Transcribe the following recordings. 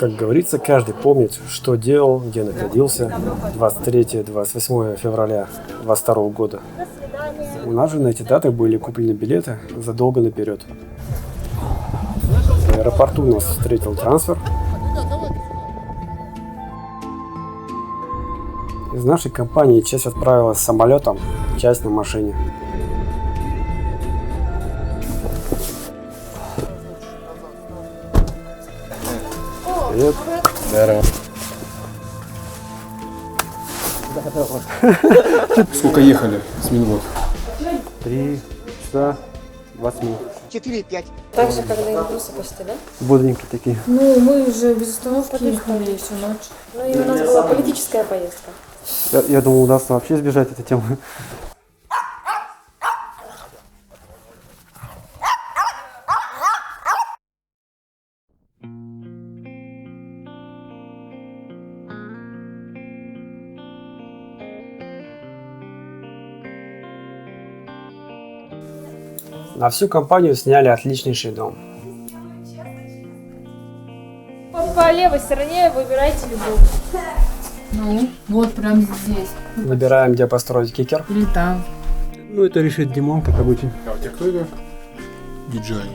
Как говорится, каждый помнит, что делал, где находился 23-28 февраля 2022 года. У нас же на эти даты были куплены билеты задолго наперед. В аэропорту нас встретил трансфер. Из нашей компании часть отправилась самолетом, часть на машине. Привет. Здорово. Сколько ехали с Минвод? 3 часа 20 минут. 4-5. Так же, как на Эльбрусе почти, да? Бодренькие такие. Ну, мы уже без остановки ехали всю ночь. Ну и у нас была политическая поездка. Я думал, удастся вообще избежать этой темы. На всю компанию сняли отличнейший дом. По левой стороне выбирайте любую. Ну, вот прям здесь. Выбираем, где построить кикер. Или там. Ну, это решит Димон, как обычно. А у тебя кто это? Диджей.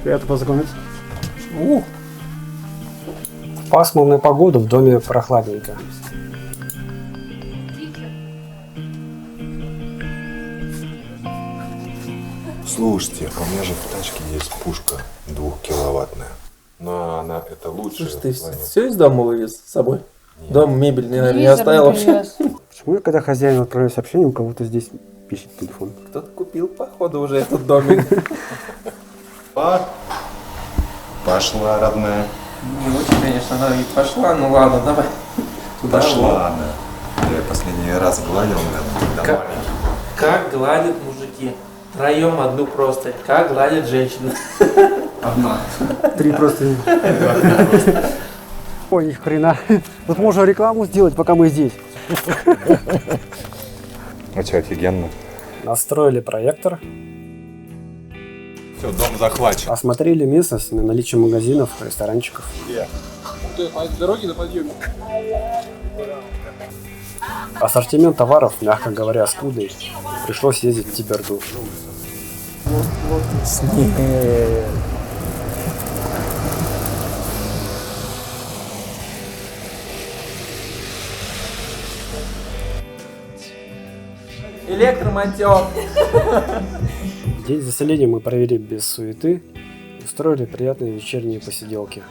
Приятно познакомиться. В пасмурную погоду в доме прохладненько. Слушайте, а у меня же в тачке есть пушка 2-киловаттная. Но она это лучше. Слушай, ты все из дома вывез с собой? Нет. Дом, мебель, наверное, не оставил вообще. Почему я, когда хозяин отправляю сообщение, у кого-то здесь пишет телефон? Кто-то купил, походу, уже этот домик. Пошла, родная. Не очень, конечно, она и пошла, ну ладно, давай. Пошла она. Я последний раз гладил, когда Как? маленький. Как гладят мужики? Втроем одну простынь. Как гладят женщины? Одна. 3 просто. Ой, ни хрена. Тут можно рекламу сделать, пока мы здесь. У тебя офигенно. Настроили проектор. Все, дом захвачен. Осмотрели местность на наличие магазинов, ресторанчиков. Дороги на подъеме. Ассортимент товаров, мягко говоря, скудный. Пришлось ездить в Тиберду. Электромонтер. День заселения мы провели без суеты и устроили приятные вечерние посиделки.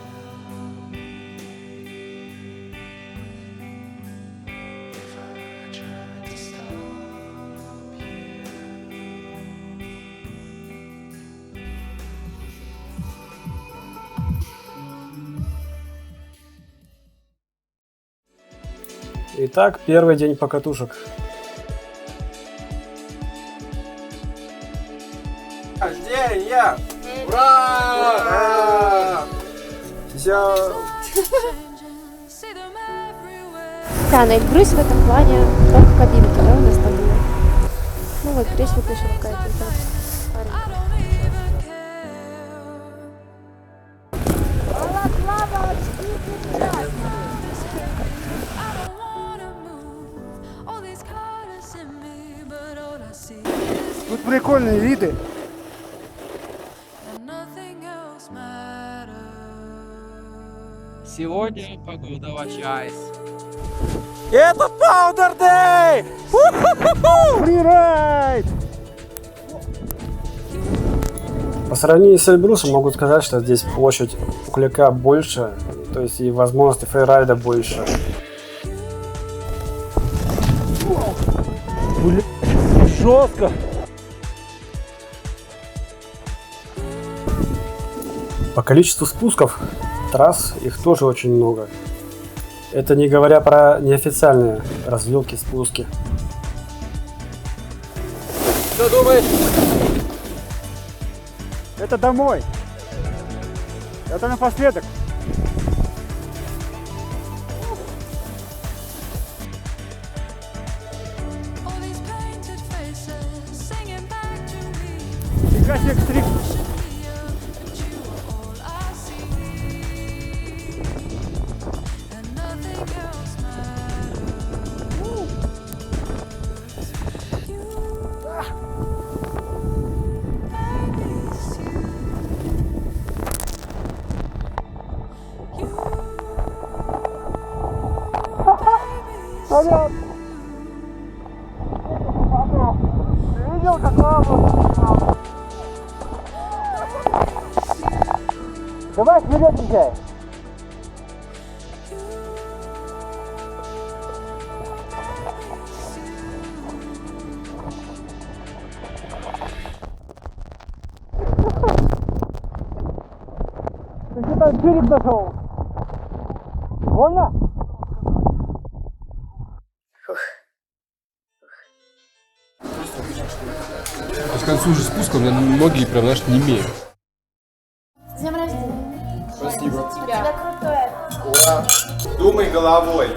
Итак, первый день покатушек. Рождение! Ура! Да, на Эльбрусе в этом плане только кабинка, да, у нас там было. Ну вот, кресло еще какая-то. Тут прикольные виды. Сегодня погода вачайс. Это Powder Day! Фрирайд! По сравнению с Эльбрусом могу сказать, что здесь площадь Угляка больше, то есть и возможности фрирайда больше. Блин, жестко! По количеству спусков, трасс, их тоже очень много. Это не говоря про неофициальные развилки, спуски. Что думаешь? Это домой. Это напоследок. Фига себе экстрим. Давай вперед езжай. Ты где там берег нашел? Больно? То есть к концу уже спуска у меня ноги прям, знаешь, не имеют. С днем рождения. Спасибо. Тебя крутое. Ура! Думай головой.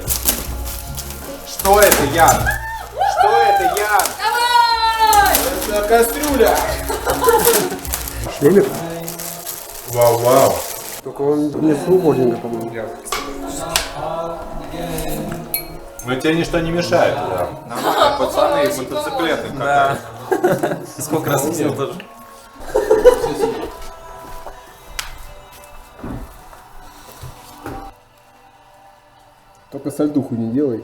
Что это, Ян? Что это, Ян? Давай! Это кастрюля. Шлемик? Вау-вау. Только он не сноубординга, по-моему. Но тебе ничто не мешает. Да. Нормально, пацаны, мотоциклеты катают. Сколько раз видел тоже. Только сальдуху не делай.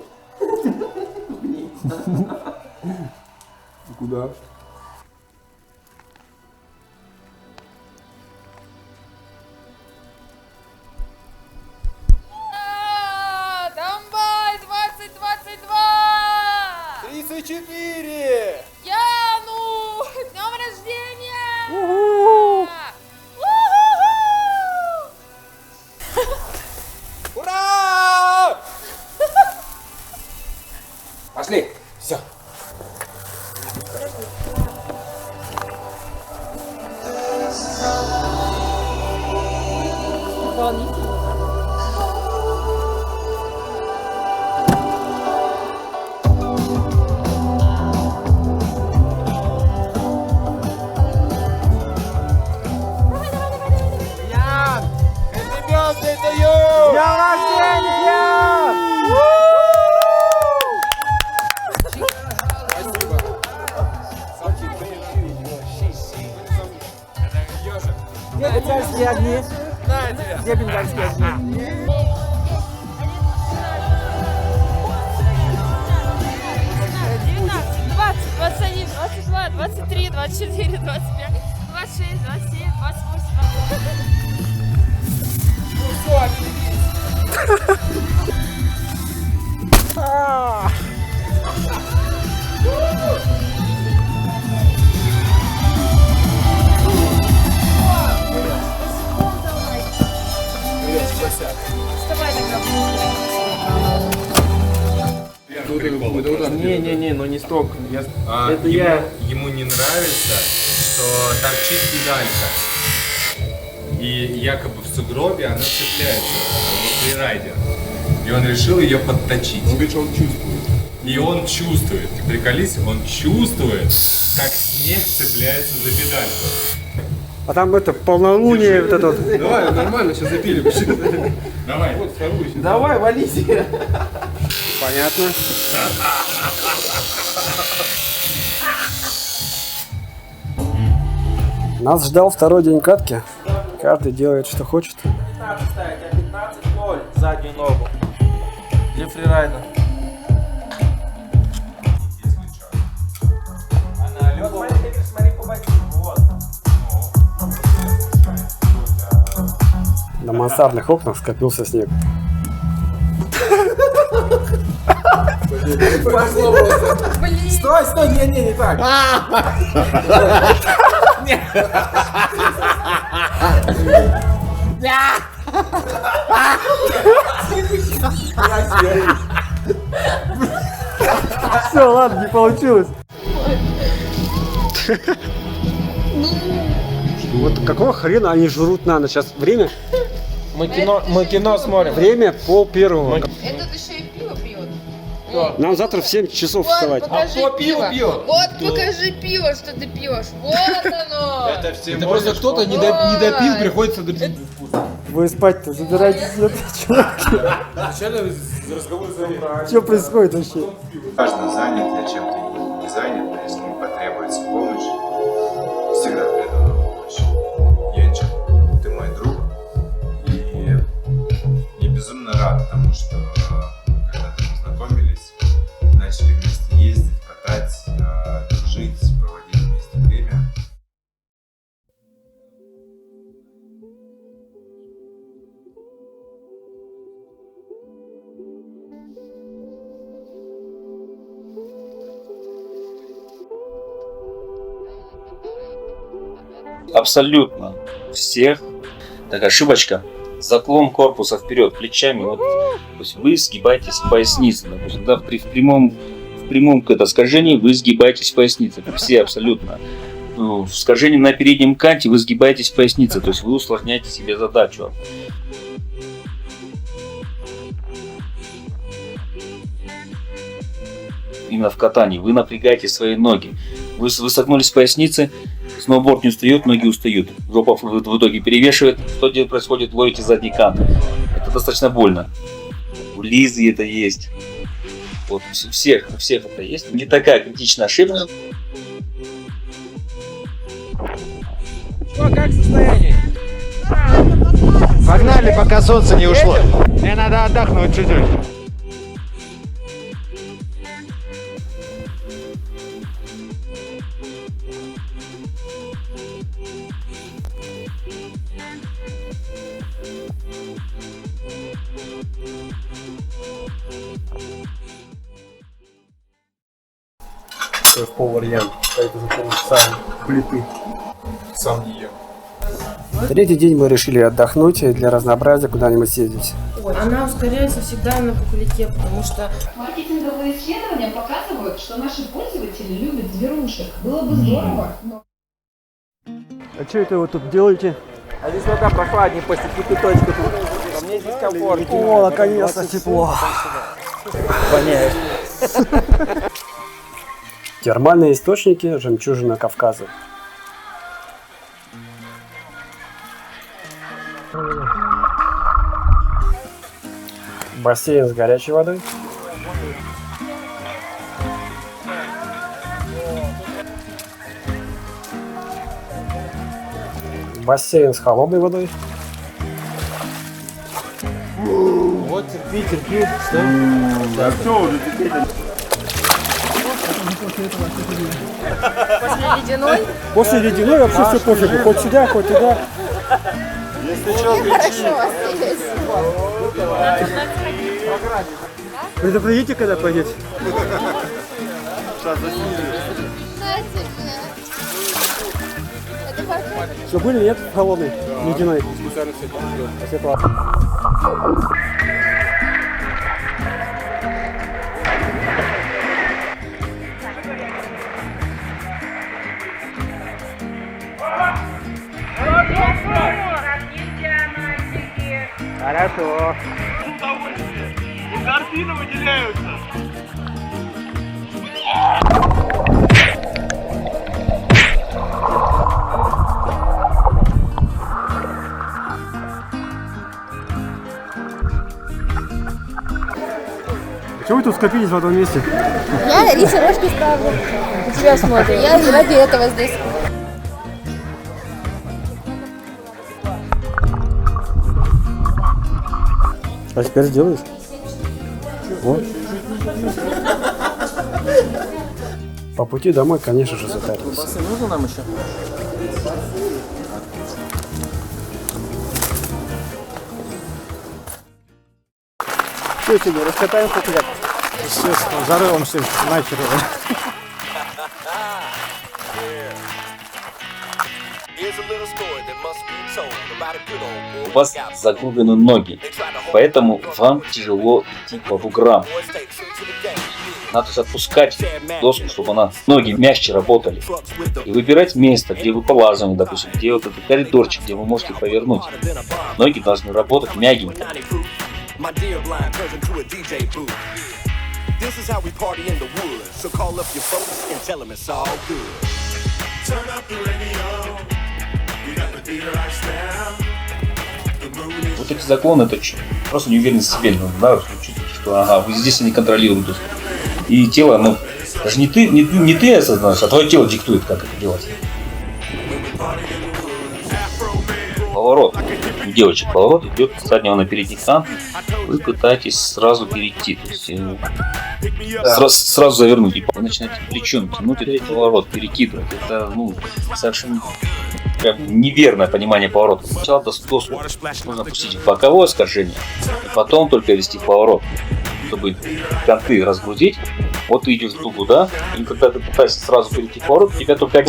Куда? Домбай 2022! 34! Яну! С днем рождения! Ура! Пошли! Все. Ян! Happy birthday to you! Днем рождения! Где бенгальские огни? Где бенгальские огни? 21, 22, 23, 24, 25, 26, 27, 28. Не-не-не, ну не столько. Это я. Ему не нравится, что торчит педалька. И якобы в сугробе она цепляется во фрирайдер. И он решил ее подточить. Он говорит, что он чувствует. И он чувствует, ты приколись, он чувствует, как снег цепляется за педальку. А там это полнолуние, вот это вот. Давай, нормально, сейчас запилим. Давай. Вот вторую сейчас. Давай, валите. Понятно. Нас ждал второй день катки. Каждый делает, что хочет. 15 ставить, а 15-0 заднюю ногу. Для фрирайда. Смотри по ботинку, вот. На мансардных окнах скопился снег. Пошло просто. Стой, стой, не так. Все, ладно, не получилось. Вот какого хрена они жрут на ночь? Сейчас время? Мы кино смотрим. Время 12:30. Этот еще и пиво пьет. Нам завтра в 7 часов вставать. Покажи кто пиво пьет? Вот покажи пиво, что ты пьешь. Вот оно. Это просто кто-то не допил, приходится допить. Вы спать-то забирайтесь, чуваки. Что происходит вообще? Важно, занят я чем-то или не занят, но если мне потребуется помощь, всегда приду на помощь. Янчик, ты мой друг, и я безумно рад тому, что когда мы познакомились, Абсолютно всех. Так, ошибочка. Заклон корпуса вперед, плечами. Вот, то есть вы сгибаетесь в пояснице. Допустим, да, в прямом скольжении вы сгибаетесь в пояснице. Все абсолютно. В скольжении на переднем канте вы сгибаетесь в пояснице. То есть вы усложняете себе задачу. Именно в катании вы напрягаете свои ноги. Вы согнулись в пояснице, сноуборд не устает, ноги устают. Жопа в итоге перевешивает. Что происходит? Ловите задний кант. Это достаточно больно. У Лизы это есть. Вот, у всех это есть. Не такая критичная ошибка. Что, как состояние? Погнали, пока солнце не ушло. Мне надо отдохнуть чуть-чуть. Пол-вариант. Это же сам плиты. Сам не ем. Третий день мы решили отдохнуть и для разнообразия куда-нибудь съездить. Она ускоряется всегда на Бакулике, потому что маркетинговые исследования показывают, что наши пользователи любят зверушек. Было бы здорово, но... А что это вы тут делаете? А здесь вода прохладнее после кипяточка тут. А мне здесь комфортно. О, наконец-то тепло. Воняет. Термальные источники, жемчужина Кавказа. Бассейн с горячей водой. Бассейн с холодной водой. Вот, терпи. Стой. Да все уже теперь. После ледяной? После ледяной вообще все пофигу. Хоть сюда, хоть туда. Если что, кричи. Предупредите, когда пойдете. Сейчас заснизим. Что, были, нет? Холодный, ледяной. Все классно. Хорошо. Картины выделяются. Чего вы тут скопились в одном месте? Я Рисе рожки ставлю. На тебя смотрю. Я ради этого здесь. А теперь сделаешь? Вот. По пути домой, конечно же, затарился. Басы нужно нам еще? Что тебе, раскатаем куклят? Естественно, зарываемся нахер. У вас загрублены ноги, поэтому вам тяжело идти по буграм. Надо отпускать доску, чтобы ноги мягче работали. И выбирать место, где вы полазаны, допустим, где вот этот коридорчик, где вы можете повернуть. Ноги должны работать мягенько. Вот эти законы, это просто неуверенность в себе, да, вы чувствуете, что ага, вы здесь не контролируете. И тело, ну, даже не ты осознаешь, а твое тело диктует, как это делать. Поворот. У девочек поворот идет с заднего на передний кант. Вы пытаетесь сразу перейти, то есть сразу завернуть. И вы начинаете плечом тянуть этот поворот, перекидывать. Это, ну, совершенно прям неверное понимание поворота. Сначала доску нужно пустить в боковое скольжение, и потом только вести поворот, чтобы канты разгрузить Вот ты идешь в дугу, да? И когда ты пытаешься сразу перейти в поворот, у тебя только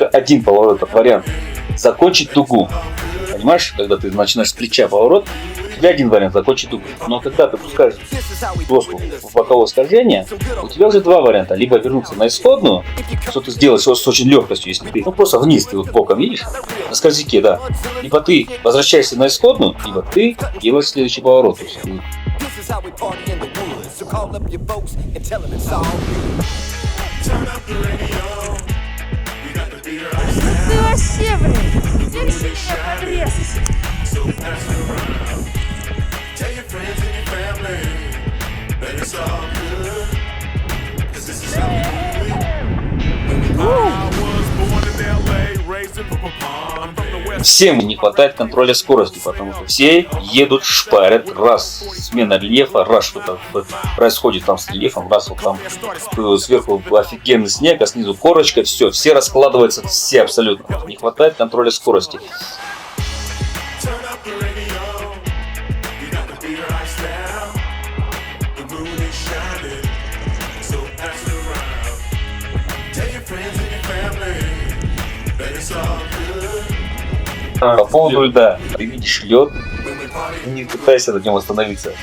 один поворот, вариант. Закончить дугу. Понимаешь, когда ты начинаешь с плеча поворот, у тебя один вариант — закончить дугу. Но когда ты пускаешь доску в боковое скольжение, у тебя уже два варианта. Либо вернуться на исходную, что ты сделаешь с очень легкостью, если ты просто вниз, ты вот боком видишь, на скользяке, да. Либо ты возвращаешься на исходную, либо ты делаешь следующий поворот. То есть, Ты вообще, блин, ты меня подрезаешь. Всем не хватает контроля скорости, потому что все едут, шпарят, раз смена рельефа, раз что-то происходит там с рельефом, раз вот там сверху офигенный снег, а снизу корочка, все раскладывается, все абсолютно. Не хватает контроля скорости. По поводу льда. Ты видишь лед, не пытайся на нем остановиться.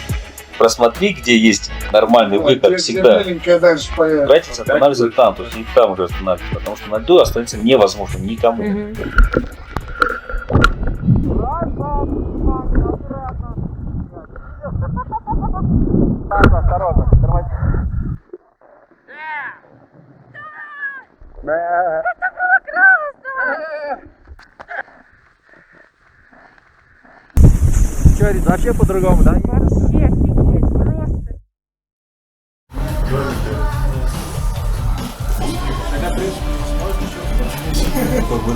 Просмотри, где есть нормальный выход всегда. Старайтесь останавливаться там, то есть не там уже останавливаться, потому что на льду остановиться невозможно никому. Осторожно, тормози. Это было классно! Что, Рит, вообще по-другому, да? Вообще офигеть, просто.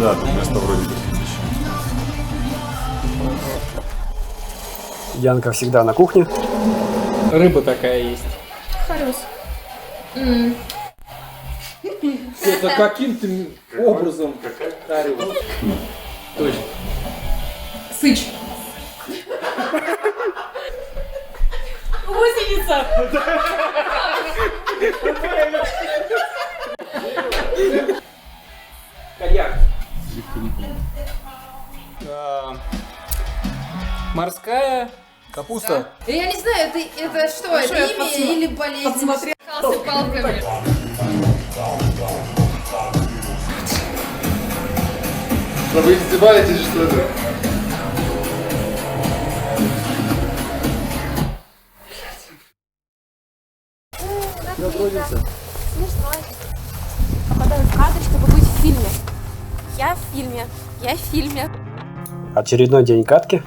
Да, тут место вроде бы. Янка всегда на кухне. Рыба такая есть. Хорош. Это каким-то образом тарил. Точно. Сыч. Гусеница. Коньяк. Морская капуста. Я не знаю, это что, это имя или болезнь? Подсмотрел с палками. Но вы издеваетесь, что ли? Смешной. Попадаю в кадр, чтобы быть в фильме. Я в фильме. Я в фильме. Очередной день катки.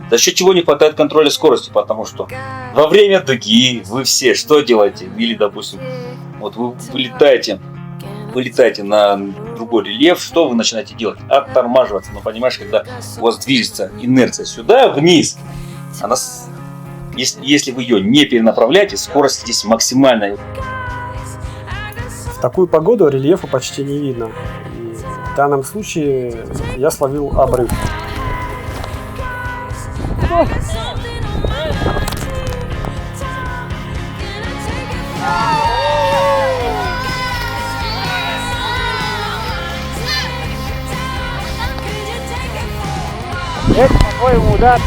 За счет чего не хватает контроля скорости, потому что во время дуги вы все что делаете? Или, допустим, вот вы вылетаете на другой рельеф, что вы начинаете делать? Оттормаживаться. Но понимаешь, когда у вас движется инерция сюда, вниз, она, если вы ее не перенаправляете, скорость здесь максимальная. В такую погоду рельефа почти не видно. И в данном случае я словил обрыв. Это, по-твоему, удар?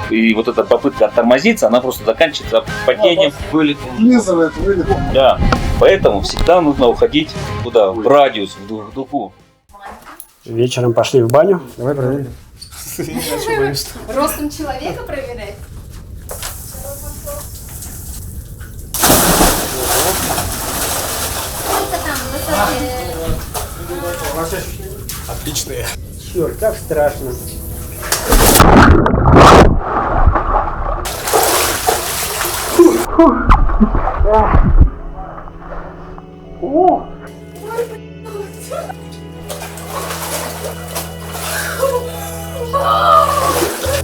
И вот эта попытка оттормозиться, она просто заканчивается падением, вылетом. Да. Поэтому всегда нужно уходить туда, в радиус, в дугу. Вечером пошли в баню. Давай проверим. Ростом человека проверять? Сколько там высоты? Отличные. Черт, как страшно.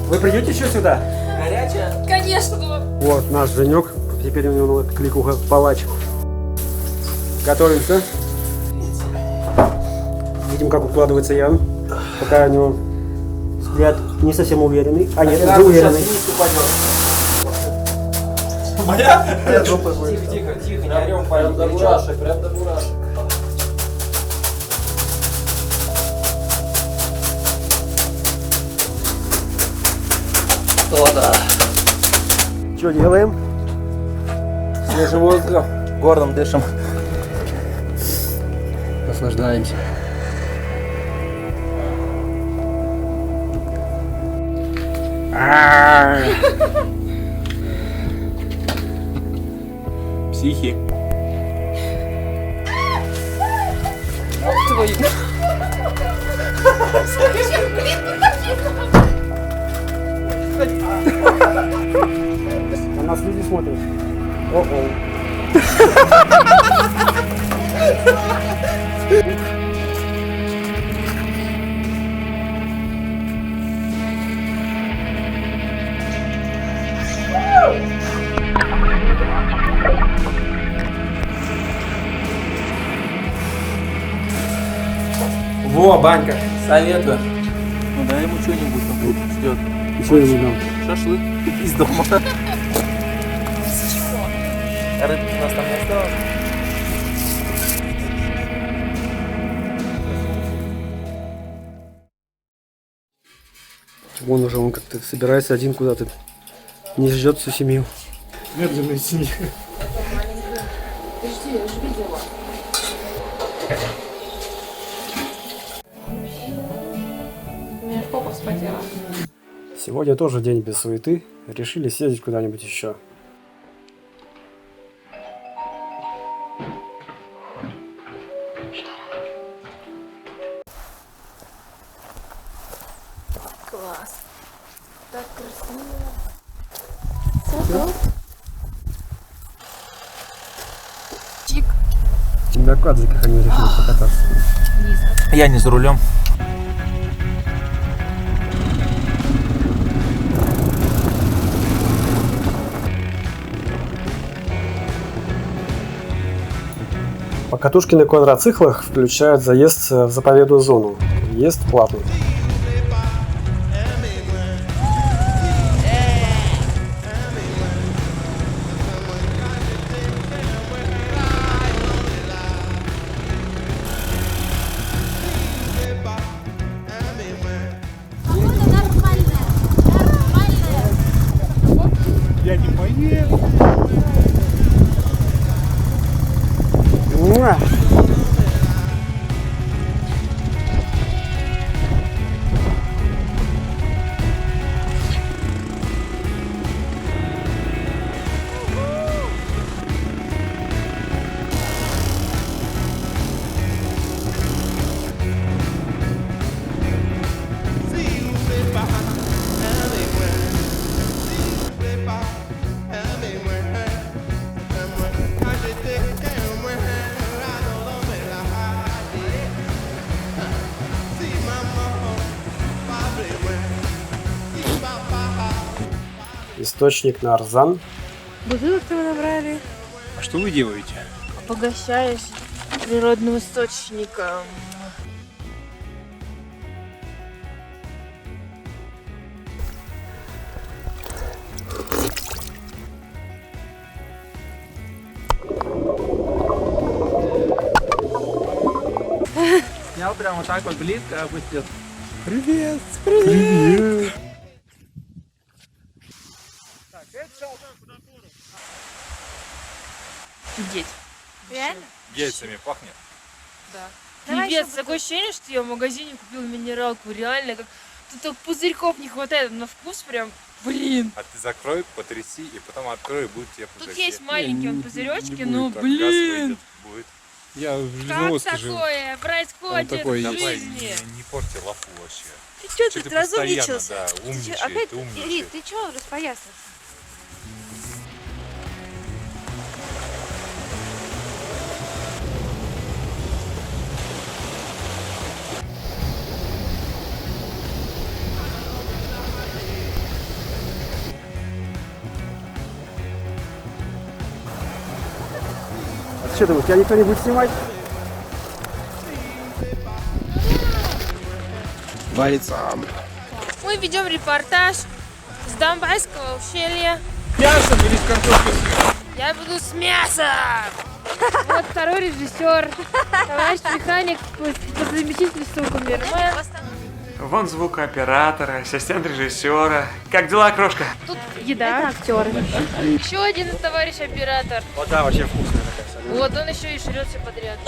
Вы придете еще сюда? Горячая? Конечно. Вот наш Женек. Теперь у него кликуха палач. Готовимся. Видим, как укладывается Ян. Пока у него Взгляд не совсем уверенный. А нет, уже уверенный. Моя? Тихо, тихо, не орем, прям до мурашек, прям до мурашек. О, да. Что делаем? Свежим воздухом, городом дышим. Наслаждаемся. Психи. Твою. На нас люди смотрят. О-о. Во, банька, советую. Ну дай ему что-нибудь, он тут ждет. Что я ему дам? Шашлык из дома. Рыбки у нас там не осталось. Вон уже он как-то собирается один куда-то. Не ждет всю семью. Медленная семья. Подожди, я же видела. У меня попа вспотела. Сегодня тоже день без суеты. Решили съездить куда-нибудь еще. Класс. Так красиво. Чик. На квадриках они решили покататься. Я не за рулем. Покатушки на квадроциклах включают заезд в заповедную зону. Въезд платный. Я не поеду. Источник Нарзан. Бутылок-то вы набрали. А что вы делаете? Обогащаюсь природным источником. Снял прямо вот так вот близко, опустил. Привет! Привет! Офигеть. Реально? Яйцами пахнет. Да. Давай Пипец, еще такое ощущение, что я в магазине купила минералку. Реально, как тут так пузырьков не хватает, на вкус прям, блин. А ты закрой, потряси, и потом открой, и будет тебе Тут пузырьки. есть маленькие пузыречки, не но, Так, газ блин. выйдет, будет. Я в Как Железноводске жил. такое происходит такое в есть. Давай, жизни? не порти лафу вообще. Ты что Чё тут ты постоянно, разумничался? да, Ты чё, умничай, опять, ты умничай. Рит, ты чё распоясался? Что думаешь, тебя никто не будет снимать? Валит сам. Мы ведем репортаж с Донбасского ущелья. Мясом или с картошкой фри? Я буду с мясом. Вот второй режиссер, товарищ механик по заместительству камермена. Вон звукооператор, ассистент режиссера. Как дела, крошка? Тут еда. Это актеры. Еще один товарищ оператор. Вот да, вообще вкусная такая. Вот он еще и жрет все подряд.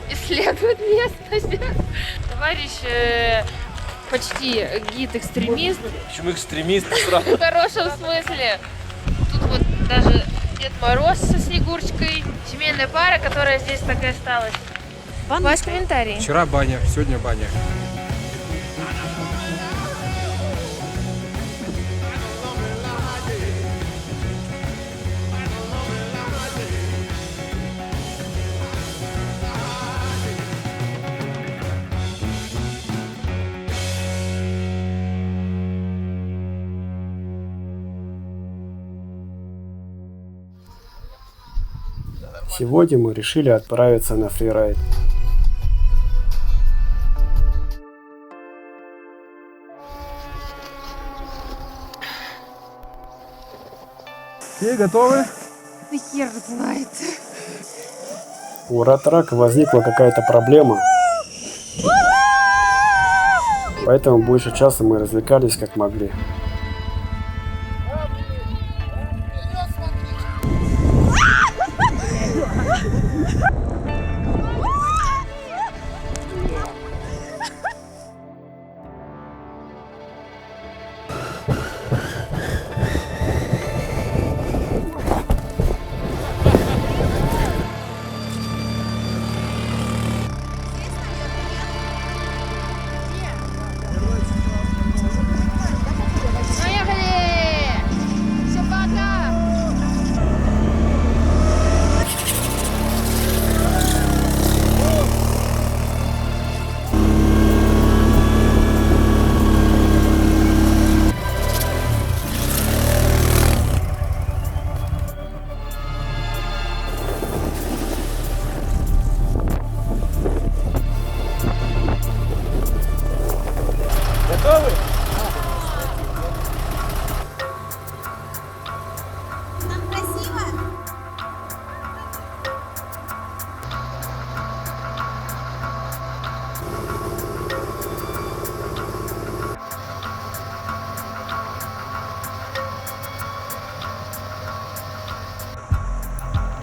Исследует местность. Товарищ почти гид-экстремист. Почему экстремист? В хорошем смысле. Тут вот даже Дед Мороз со Снегурочкой. Семейная пара, которая здесь так и осталась. Ваш комментарий. Вчера баня, сегодня баня. Сегодня мы решили отправиться на фрирайд. Все готовы? Да хер знает. У Ратрака возникла какая-то проблема. Поэтому больше часа мы развлекались как могли.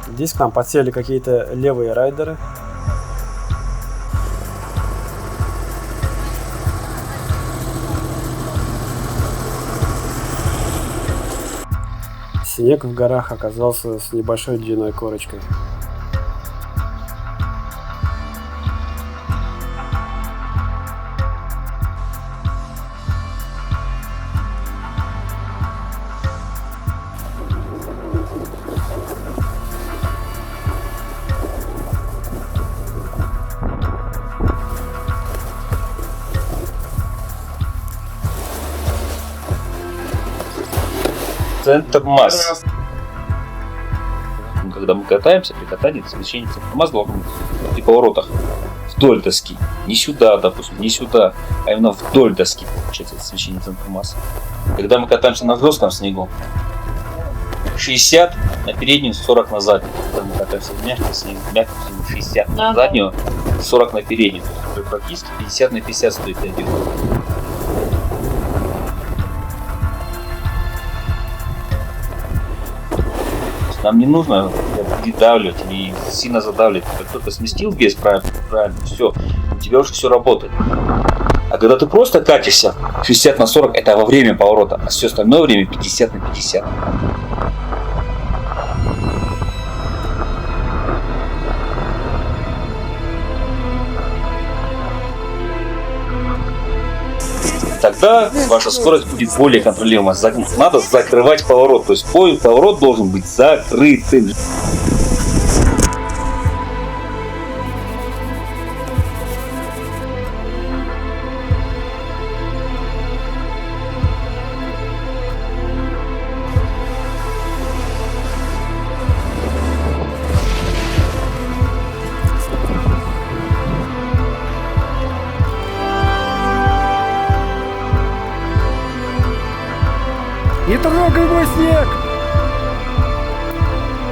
Здесь к нам подсели какие-то левые райдеры. Снег в горах оказался с небольшой ледяной корочкой. Центр масс. Когда мы катаемся, при катании смещение центра масс должно быть при поворотах вдоль доски. Не сюда, допустим, не сюда, а именно вдоль доски получается смещение центра массы. Когда мы катаемся на жестком снегу, 60 на переднюю, 40 на заднюю. Когда мы катаемся в мягком снегу, 60 на заднюю, 40 на переднюю. То есть практически 50 на 50 стоит делать. Нам не нужно придавливать или сильно задавливать. Как только сместил вес правильно, все, у тебя уже все работает. А когда ты просто катишься 60 на 40, это во время поворота, а все остальное время 50 на 50. Тогда ваша скорость будет более контролируема. Надо закрывать поворот, то есть поворот должен быть закрытым. Не трогай мой снег!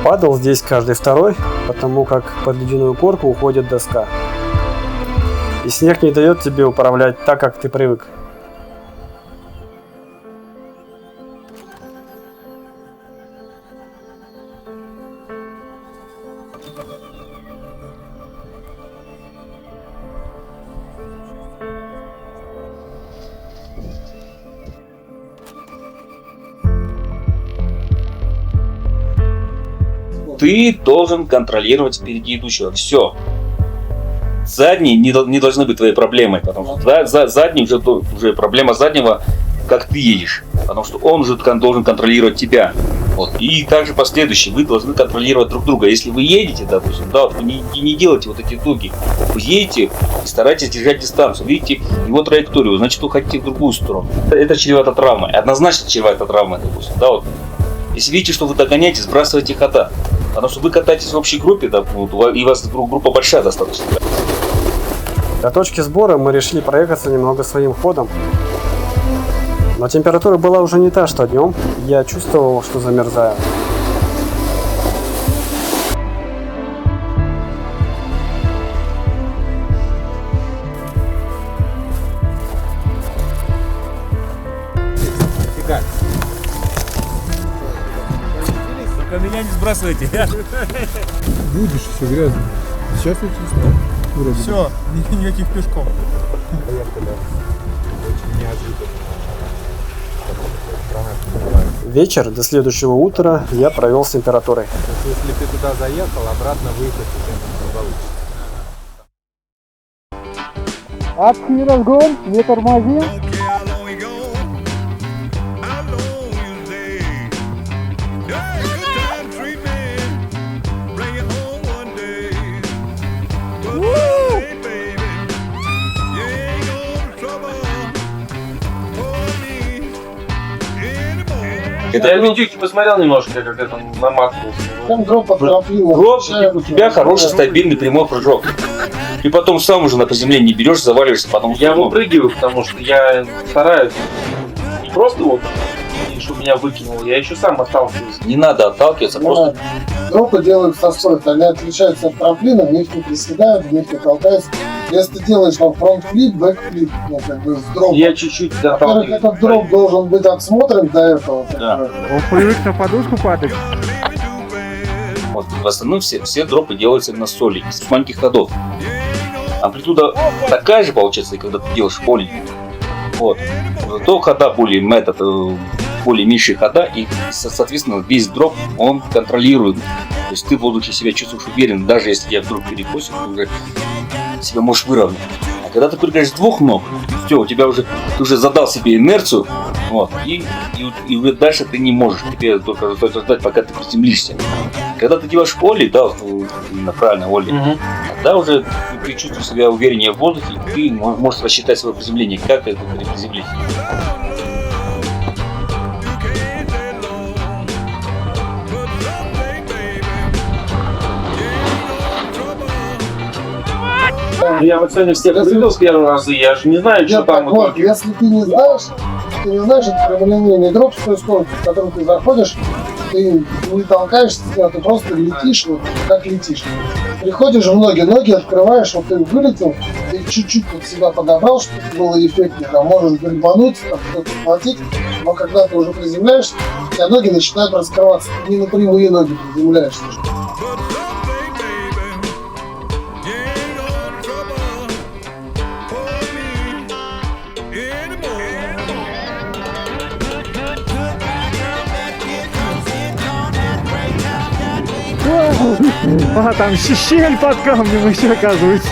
Падал здесь каждый второй, потому как под ледяную корку уходит доска. И снег не дает тебе управлять так, как ты привык. Ты должен контролировать впереди идущего. Все. Задние не должны быть твоей проблемой, потому что задний уже проблема заднего, как ты едешь, потому что он уже должен контролировать тебя. Вот. И также последующие, вы должны контролировать друг друга. Если вы едете, допустим, да, вот вы не делаете вот эти дуги, вы едете и старайтесь держать дистанцию, видите его траекторию, значит вы хотите в другую сторону. Это чревато травмой, однозначно чревато травмой, допустим, да, вот. Если видите, что вы догоняете, сбрасывайте хода. Потому что вы катаетесь в общей группе, да, и у вас группа большая достаточно. До точки сбора мы решили проехаться немного своим ходом. Но температура была уже не та, что днем. Я чувствовал, что замерзаю. Только меня не сбрасывайте. Будешь все грязно. Сейчас я чисто. Все, никаких пешком. Вечер до следующего утра я провел с температурой. Если ты туда заехал, обратно выехать уже не получится. Адский разгон, не тормозим. Я видюхи посмотрел немножко, как это наматывался. Там дроп от трамплина. У тебя хороший, стабильный прямой прыжок. И потом сам уже на приземлении берешь, заваливаешься, потому что... Я выпрыгиваю, потому что я стараюсь не просто вот, чтобы меня выкинуло, я еще сам отталкиваюсь. Не надо отталкиваться, просто... Дропы делают со скоростью, они отличаются от трамплина, в них не приседают, в них не толкаются. Если ты делаешь фронт-флип, бэк-флип, ну, как бы с дропом. Я чуть-чуть Во-первых, этот дроп должен быть отсмотрен до этого. Да. Он привык на подушку падать. Вот, в основном все дропы делаются именно с соли, с маленьких ходов. Амплитуда такая же получается, когда ты делаешь поле. Вот. То хода более меньшие хода, и, соответственно, весь дроп он контролирует. То есть ты в воздухе себя чувствуешь уверенно, даже если тебя вдруг перекосит, ты уже себя можешь выровнять. А когда ты прыгаешь с двух ног, все, у тебя ты уже задал себе инерцию, вот, и уже дальше ты не можешь, тебе только ждать, пока ты приземлишься. Когда ты делаешь олли, да, именно правильно олли, тогда уже ты чувствуешь себя увереннее в воздухе, и ты можешь рассчитать свое приземление, как это приземлить. Я вот сегодня всех прыгал с первого раза, я же не знаю, что там в итоге. Если ты не знаешь, это прямолинейный дроп с той скоростью, в которую ты заходишь, ты не толкаешься, ты просто летишь, вот как летишь. Приходишь в ноги открываешь, вот ты вылетел, ты чуть-чуть вот себя подобрал, чтобы было эффектнее, там можешь грибануть, что-то хватить, но когда ты уже приземляешься, у тебя ноги начинают раскрываться, ты не на прямые ноги приземляешься. А, там щель под камнем еще оказывается.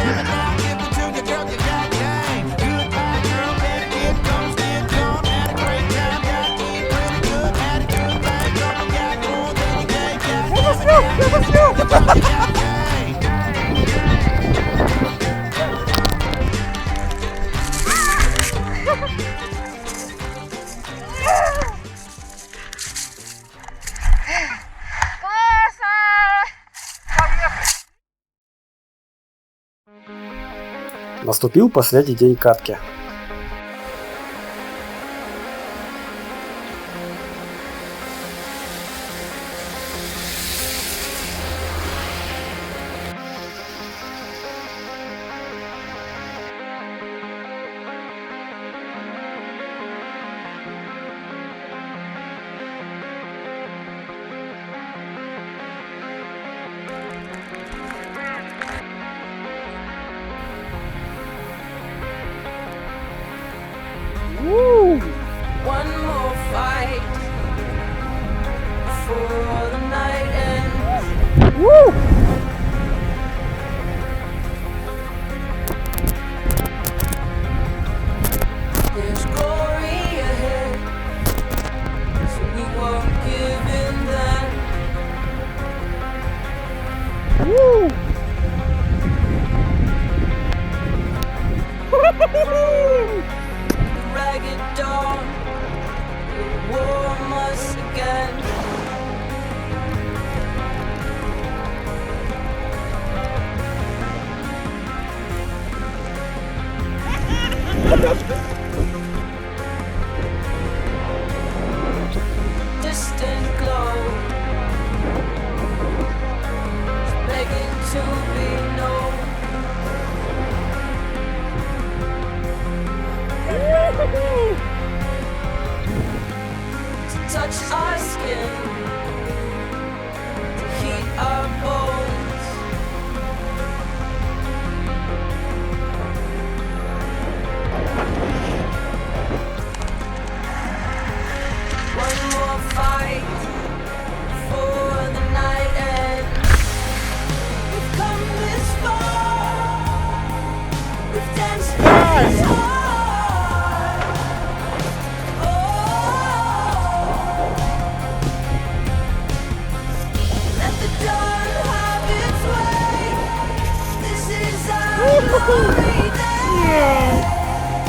Наступил последний день катки.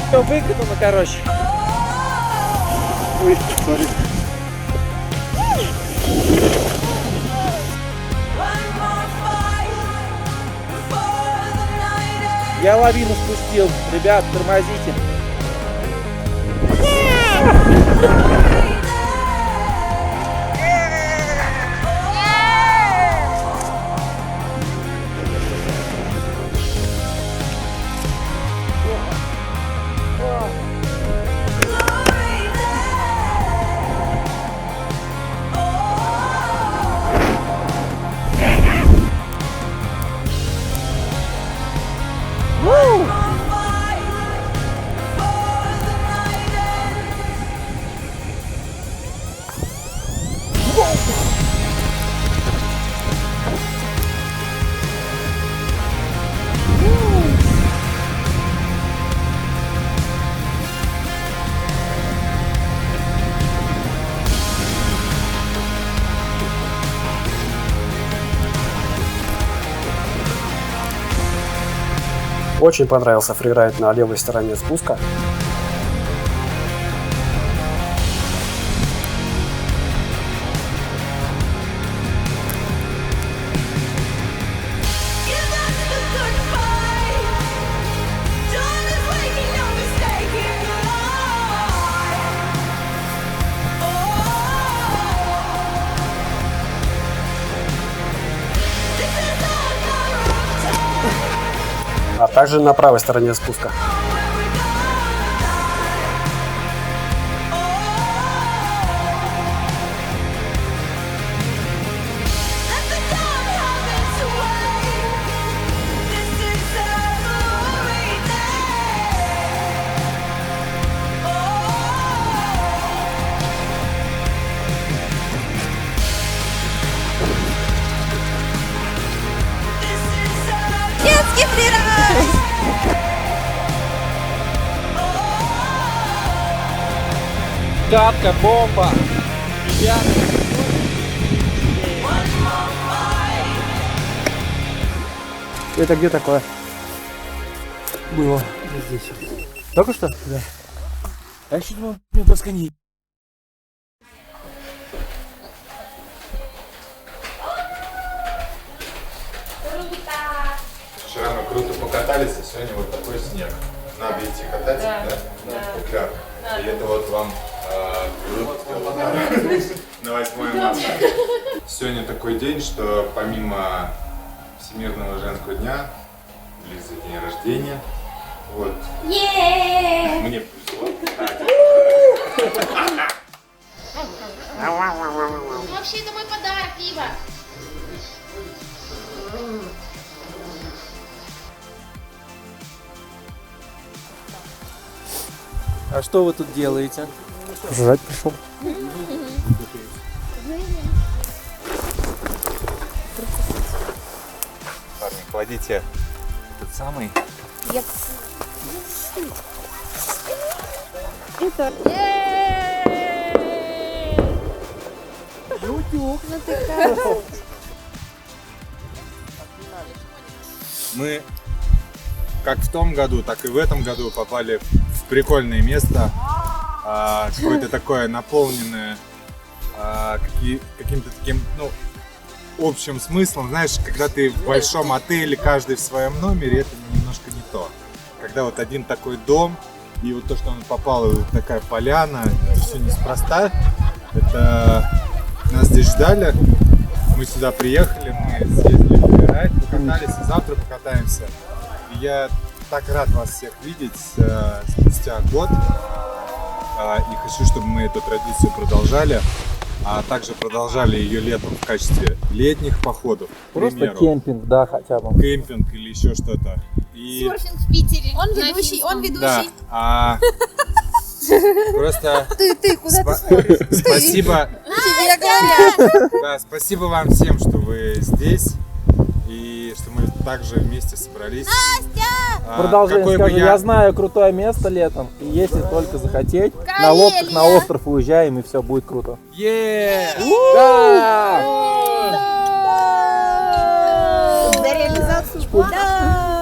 Все выкатано, короче. Ой, смотри. Я лавину спустил. Ребят, тормозите. Очень понравился фрирайд на левой стороне спуска. А также на правой стороне спуска. Детский фрирайд! Катка, бомба! Ребята! Это где такое? Было здесь. Только что? Да. А я еще думал, мне доскани. Вчера мы круто покатались, а сегодня вот такой снег. Надо идти кататься, да? Кукляр. И это вот вам на 8 марта. Сегодня такой день, что помимо Всемирного женского дня, близко день рождения, вот, мне пришло. Вообще, это мой подарок, Ива. А что вы тут делаете? Жрать пришел. Парни, кладите этот самый. Это... Ютуб. Мы как в том году, так и в этом году попали в прикольное место, какое-то такое наполненное каким-то таким, ну, общим смыслом. Знаешь, когда ты в большом отеле, каждый в своем номере, это немножко не то. Когда вот один такой дом, и вот то, что он попал, вот такая поляна, это все неспроста. Это нас здесь ждали, мы сюда приехали, мы съездили в фрирайд, покатались, и завтра покатаемся. И я так рад вас всех видеть спустя год, и хочу, чтобы мы эту традицию продолжали, а также продолжали ее летом в качестве летних походов, к Просто примеру. Кемпинг, да, хотя бы. Кемпинг или еще что-то. И... Серфинг в Питере. Он ведущий, Да, просто Ты куда ты смотришь? спасибо. Тебе говорят. Да, спасибо вам всем, что вы здесь и что мы также вместе собрались. Продолжение Какой бы скажу, я знаю крутое место летом, и если только захотеть, на лодках на остров уезжаем, и все будет круто. Да! За реализацию плана.